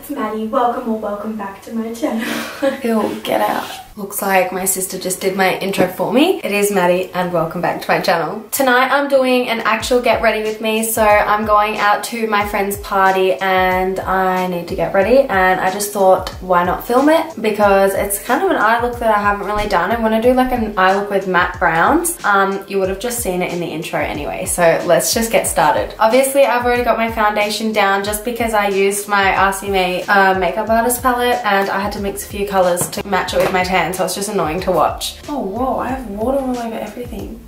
it's Maddie. Welcome or welcome back to my channel. Ew, get out. Looks like my sister just did my intro for me. It is Maddie and welcome back to my channel. Tonight I'm doing an actual get ready with me, so I'm going out to my friend's party and I need to get ready, and I just thought why not film it, because it's kind of an eye look that I haven't really done. I want to do like an eye look with matte browns. You would have just seen it in the intro anyway, so let's just get started. Obviously I've already got my foundation down just because I used my RCMA makeup artist palette and I had to mix a few colors to match it with my tan, so it's just annoying to watch. Oh whoa, I have water all over everything.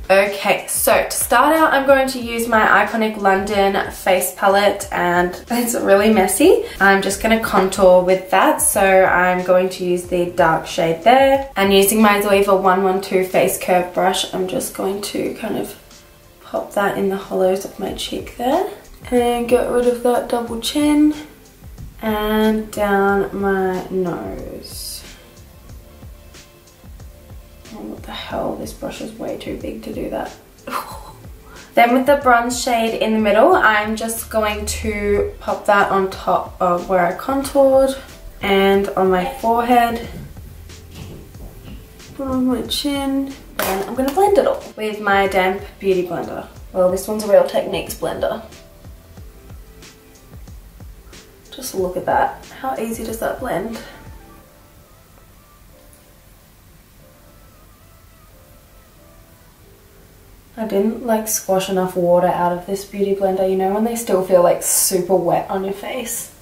Okay, so to start out I'm going to use my Iconic London face palette, and it's really messy. I'm just going to contour with that, so I'm going to use the dark shade there, and using my Zoeva 112 face curve brush I'm just going to kind of pop that in the hollows of my cheek there and get rid of that double chin and down my nose. Oh, what the hell, this brush is way too big to do that. Then with the bronze shade in the middle, I'm just going to pop that on top of where I contoured and on my forehead, on my chin. Then I'm going to blend it all with my damp beauty blender. Well, this one's a Real Techniques blender. Just look at that. How easy does that blend? I didn't like squash enough water out of this beauty blender, you know when they still feel like super wet on your face?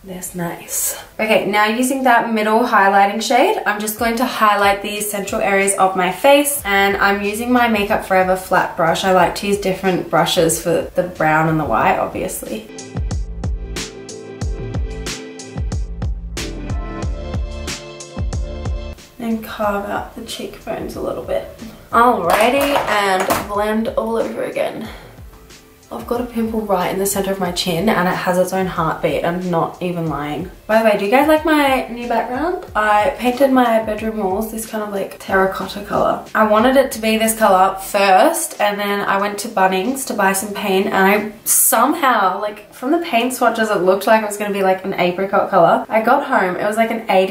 That's nice. Okay, now using that middle highlighting shade, I'm just going to highlight the central areas of my face, and I'm using my Makeup Forever flat brush. I like to use different brushes for the brown and the white, obviously. And carve out the cheekbones a little bit. Alrighty, and blend all over again. I've got a pimple right in the center of my chin and it has its own heartbeat. I'm not even lying. By the way, do you guys like my new background? I painted my bedroom walls this kind of like terracotta color. I wanted it to be this color first, and then I went to Bunnings to buy some paint, and I somehow, like from the paint swatches, it looked like it was going to be like an apricot color. I got home, it was like an I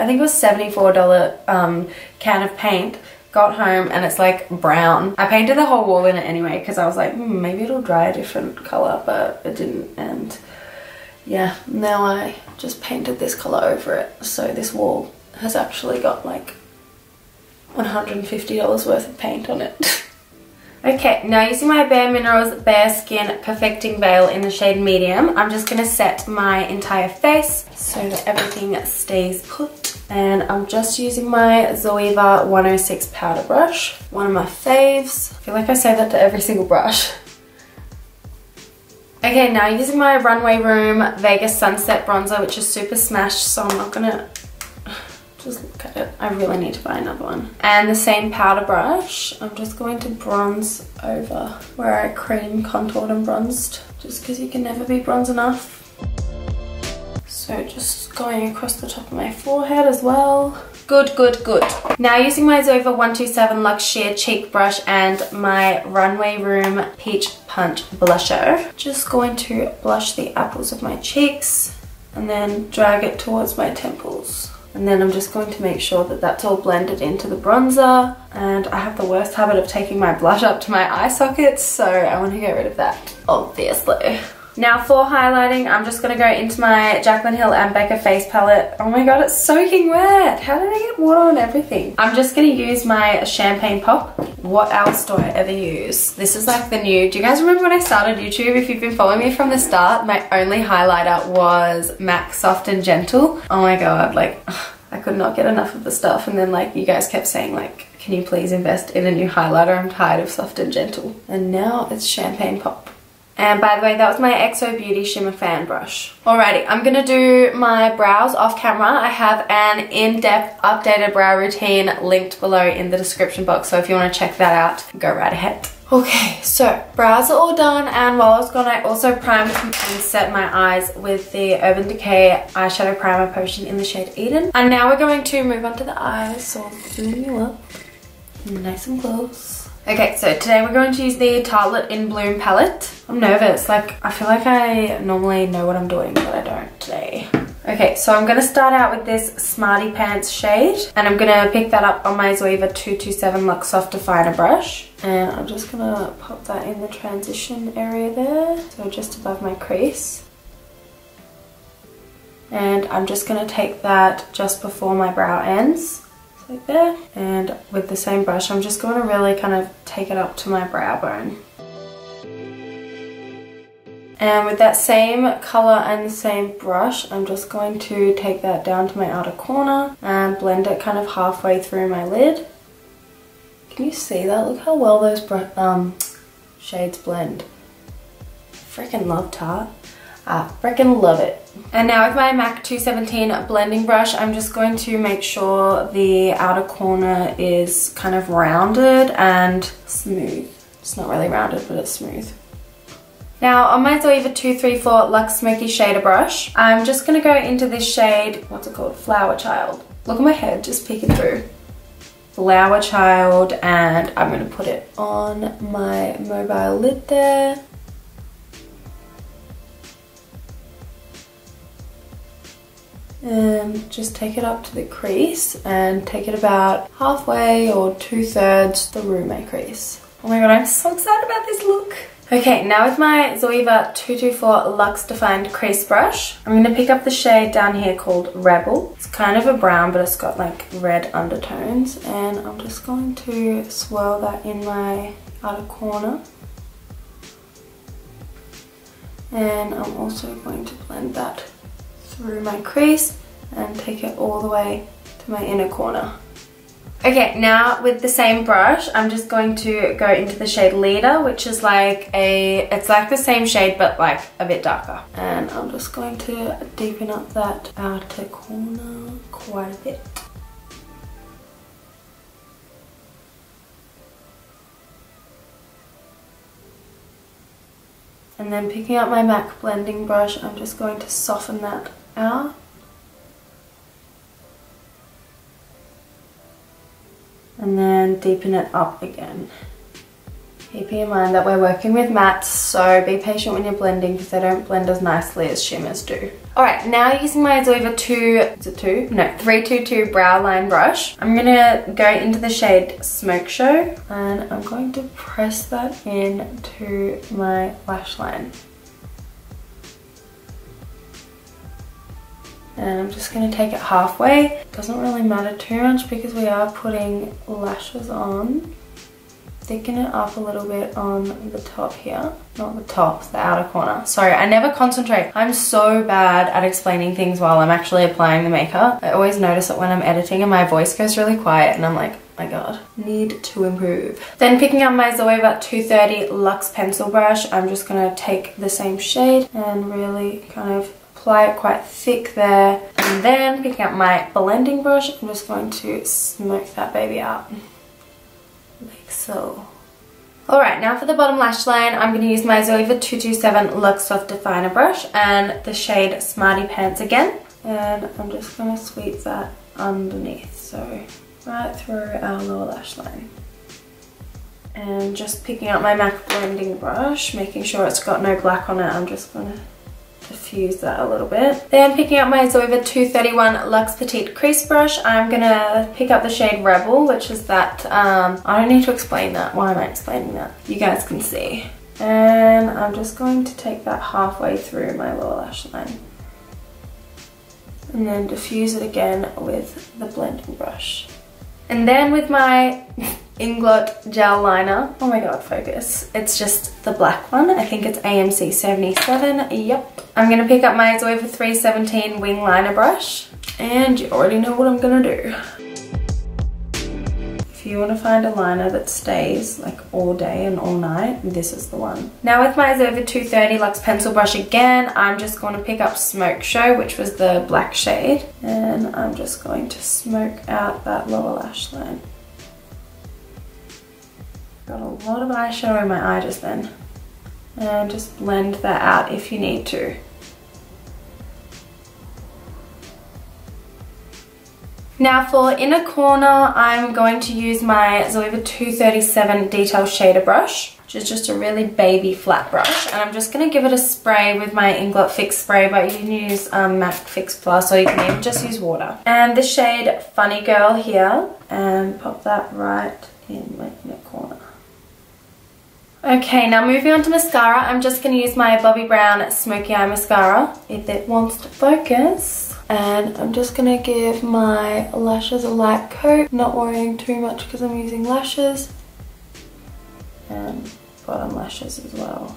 think it was $74 can of paint. Got home and it's like brown. I painted the whole wall in it anyway because I was like, maybe it'll dry a different color, but it didn't. And yeah, now I just painted this color over it. So this wall has actually got like $150 worth of paint on it. Okay, now using my Bare Minerals Bare Skin Perfecting Veil in the shade Medium, I'm just going to set my entire face so that everything stays put. And I'm just using my Zoeva 106 powder brush, one of my faves. I feel like I say that to every single brush. Okay, now using my Runway Room Vegas Sunset Bronzer, which is super smashed, so I'm not gonna just look at it. I really need to buy another one. And the same powder brush, I'm just going to bronze over where I cream contoured and bronzed, just because you can never be bronze enough. So just going across the top of my forehead as well. Good, good, good. Now using my Zoeva 127 Luxe Sheer Cheek Brush and my Runway Room Peach Punch Blusher, just going to blush the apples of my cheeks and then drag it towards my temples. And then I'm just going to make sure that that's all blended into the bronzer. And I have the worst habit of taking my blush up to my eye sockets, so I want to get rid of that, obviously. Now for highlighting, I'm just going to go into my Jaclyn Hill and Becca face palette. Oh my god, it's soaking wet. How did I get water on everything? I'm just going to use my Champagne Pop. What else do I ever use? This is like the new... Do you guys remember when I started YouTube? If you've been following me from the start, my only highlighter was MAC Soft and Gentle. Oh my god, like... I could not get enough of the stuff, and then like you guys kept saying like, can you please invest in a new highlighter? I'm tired of Soft and Gentle. And now it's Champagne Pop. And by the way, that was my XO Beauty Shimmer Fan Brush. Alrighty, I'm gonna do my brows off camera. I have an in-depth updated brow routine linked below in the description box, so if you wanna check that out, go right ahead. Okay, so brows are all done, and while I was gone, I also primed and set my eyes with the Urban Decay Eyeshadow Primer Potion in the shade Eden. And now we're going to move on to the eyes, so I'm zooming you up nice and close. Okay, so today we're going to use the Tartelette In Bloom palette. I'm nervous, like I feel like I normally know what I'm doing, but I don't today. Okay, so I'm going to start out with this Smarty Pants shade, and I'm going to pick that up on my Zoeva 227 Luxe Soft Definer brush. And I'm just going to pop that in the transition area there, so just above my crease. And I'm just going to take that just before my brow ends, like there. And with the same brush, I'm just going to really kind of take it up to my brow bone. And with that same colour and the same brush, I'm just going to take that down to my outer corner and blend it kind of halfway through my lid. Can you see that? Look how well those shades blend. Freaking love Tarte. I freaking love it. And now with my MAC 217 blending brush, I'm just going to make sure the outer corner is kind of rounded and smooth. It's not really rounded, but it's smooth. Now on my Zoeva 234 Luxe Smoky Shader brush, I'm just going to go into this shade, what's it called? Flower Child. Look at my head, just peeking through. Flower Child, and I'm going to put it on my mobile lid there. And just take it up to the crease and take it about halfway or 2/3 through my crease. Oh my god, I'm so excited about this look. Okay, now with my Zoeva 224 Luxe Defined Crease Brush, I'm going to pick up the shade down here called Rebel. It's kind of a brown, but it's got like red undertones, and I'm just going to swirl that in my outer corner. And I'm also going to blend that through my crease and take it all the way to my inner corner. Okay, now with the same brush, I'm just going to go into the shade Leader, which is like it's like the same shade but like a bit darker. And I'm just going to deepen up that outer corner quite a bit. And then picking up my MAC blending brush, I'm just going to soften that out. And then deepen it up again. Keeping in mind that we're working with mattes, so be patient when you're blending because they don't blend as nicely as shimmers do. Alright, now using my Zoeva 322 brow line brush, I'm gonna go into the shade Smoke Show, and I'm going to press that into my lash line. And I'm just going to take it halfway. It doesn't really matter too much because we are putting lashes on. Thicken it up a little bit on the top here. Not the top, the outer corner. Sorry, I never concentrate. I'm so bad at explaining things while I'm actually applying the makeup. I always notice it when I'm editing and my voice goes really quiet and I'm like, oh my god, need to improve. Then picking up my Zoeva 230 Luxe Pencil Brush, I'm just going to take the same shade and really kind of apply it quite thick there. And then picking up my blending brush, I'm just going to smoke that baby out. Like so. Alright, now for the bottom lash line, I'm going to use my Zoeva 227 Luxe Soft Definer brush and the shade Smarty Pants again. And I'm just going to sweep that underneath, so right through our lower lash line. And just picking up my MAC blending brush, making sure it's got no black on it, I'm just going to diffuse that a little bit. Then picking up my Zoeva 231 Luxe Petite Crease Brush, I'm gonna pick up the shade Rebel, which is that, I don't need to explain that. Why am I explaining that? You guys can see. And I'm just going to take that halfway through my lower lash line. And then diffuse it again with the blending brush. And then with my Inglot gel liner, oh my god, focus. It's just the black one. I think it's AMC 77, yep. I'm gonna pick up my Zoeva 317 wing liner brush, and you already know what I'm gonna do. If you want to find a liner that stays like all day and all night, this is the one. Now with my Zoeva 230 Luxe Pencil Brush again, I'm just going to pick up Smoke Show, which was the black shade, and I'm just going to smoke out that lower lash line. Got a lot of eyeshadow in my eye just then. And just blend that out if you need to. Now for inner corner, I'm going to use my Zoeva 237 Detail Shader Brush, which is just a really baby flat brush. And I'm just going to give it a spray with my Inglot Fix Spray, but you can use MAC Fix Plus, or you can even just use water. And the shade Funny Girl here, and pop that right in my inner corner. Okay, now moving on to mascara, I'm just going to use my Bobbi Brown Smoky Eye Mascara, if it wants to focus. And I'm just going to give my lashes a light coat, not worrying too much because I'm using lashes. And bottom lashes as well.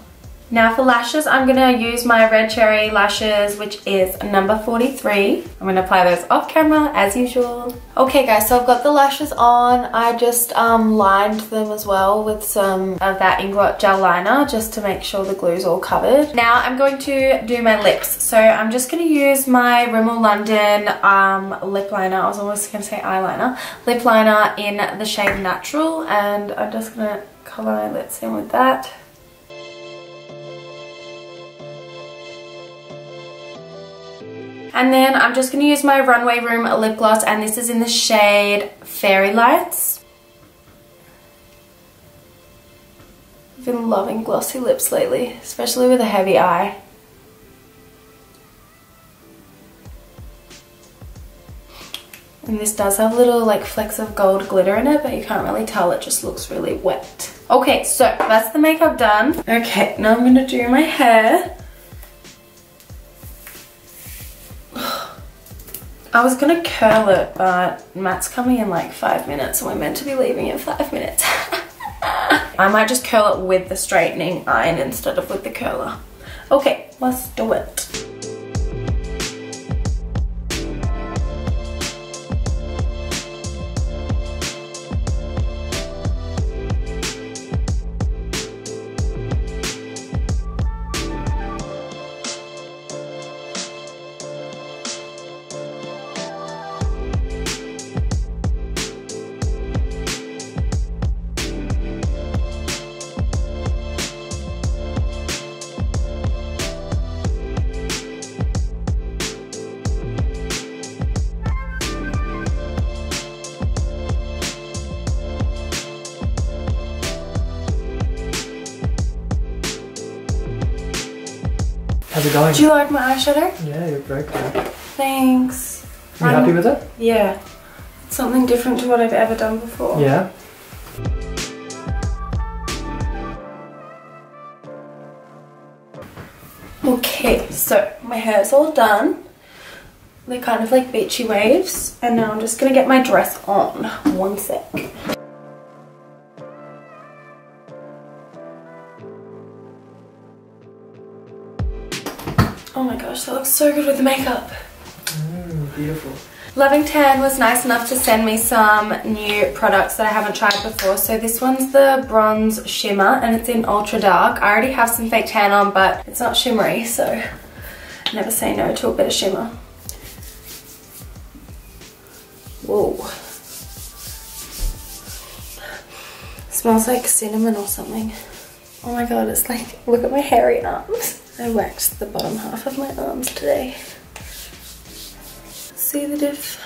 Now for lashes, I'm going to use my Red Cherry lashes, which is number 43. I'm going to apply those off camera as usual. Okay guys, so I've got the lashes on. I just lined them as well with some of that Inglot gel liner just to make sure the glue's all covered. Now I'm going to do my lips. So I'm just going to use my Rimmel London lip liner. I was almost going to say eyeliner. Lip liner in the shade Natural, and I'm just going to color my lips in with that. And then I'm just going to use my Runway Room lip gloss, and this is in the shade Fairy Lights. I've been loving glossy lips lately, especially with a heavy eye. And this does have little like flecks of gold glitter in it, but you can't really tell, it just looks really wet. Okay, so that's the makeup done. Okay, now I'm going to do my hair. I was gonna curl it, but Matt's coming in like 5 minutes and we're meant to be leaving in 5 minutes. I might just curl it with the straightening iron instead of with the curler. Okay, let's do it. How's it going? Do you like my eyeshadow? Yeah, you're very cool. Thanks. You happy with it? Yeah. It's something different to what I've ever done before. Yeah. Okay, so my hair's all done. They're kind of like beachy waves. And now I'm just gonna get my dress on. One sec. Oh my gosh, that looks so good with the makeup. Beautiful. Loving Tan was nice enough to send me some new products that I haven't tried before. So this one's the Bronze Shimmer and it's in Ultra Dark. I already have some fake tan on, but it's not shimmery, so never say no to a bit of shimmer. Whoa. Smells like cinnamon or something. Oh my god, it's like, look at my hairy arms. I waxed the bottom half of my arms today. See the diff?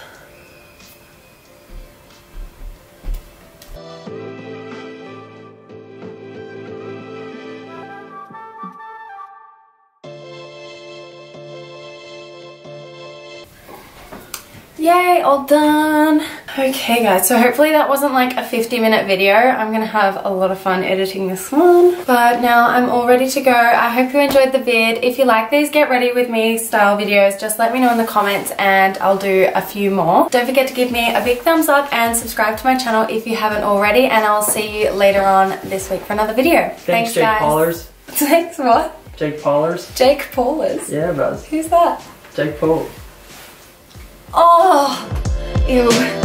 Yay, all done. Okay guys, so hopefully that wasn't like a 50-minute video. I'm gonna have a lot of fun editing this one. But now I'm all ready to go. I hope you enjoyed the vid. If you like these get ready with me style videos, just let me know in the comments and I'll do a few more. Don't forget to give me a big thumbs up and subscribe to my channel if you haven't already, and I'll see you later on this week for another video. Thanks Jake guys. Paulers. Thanks what? Jake Paulers. Jake Paulers? Yeah, bros. Who's that? Jake Paul. Oh, ew.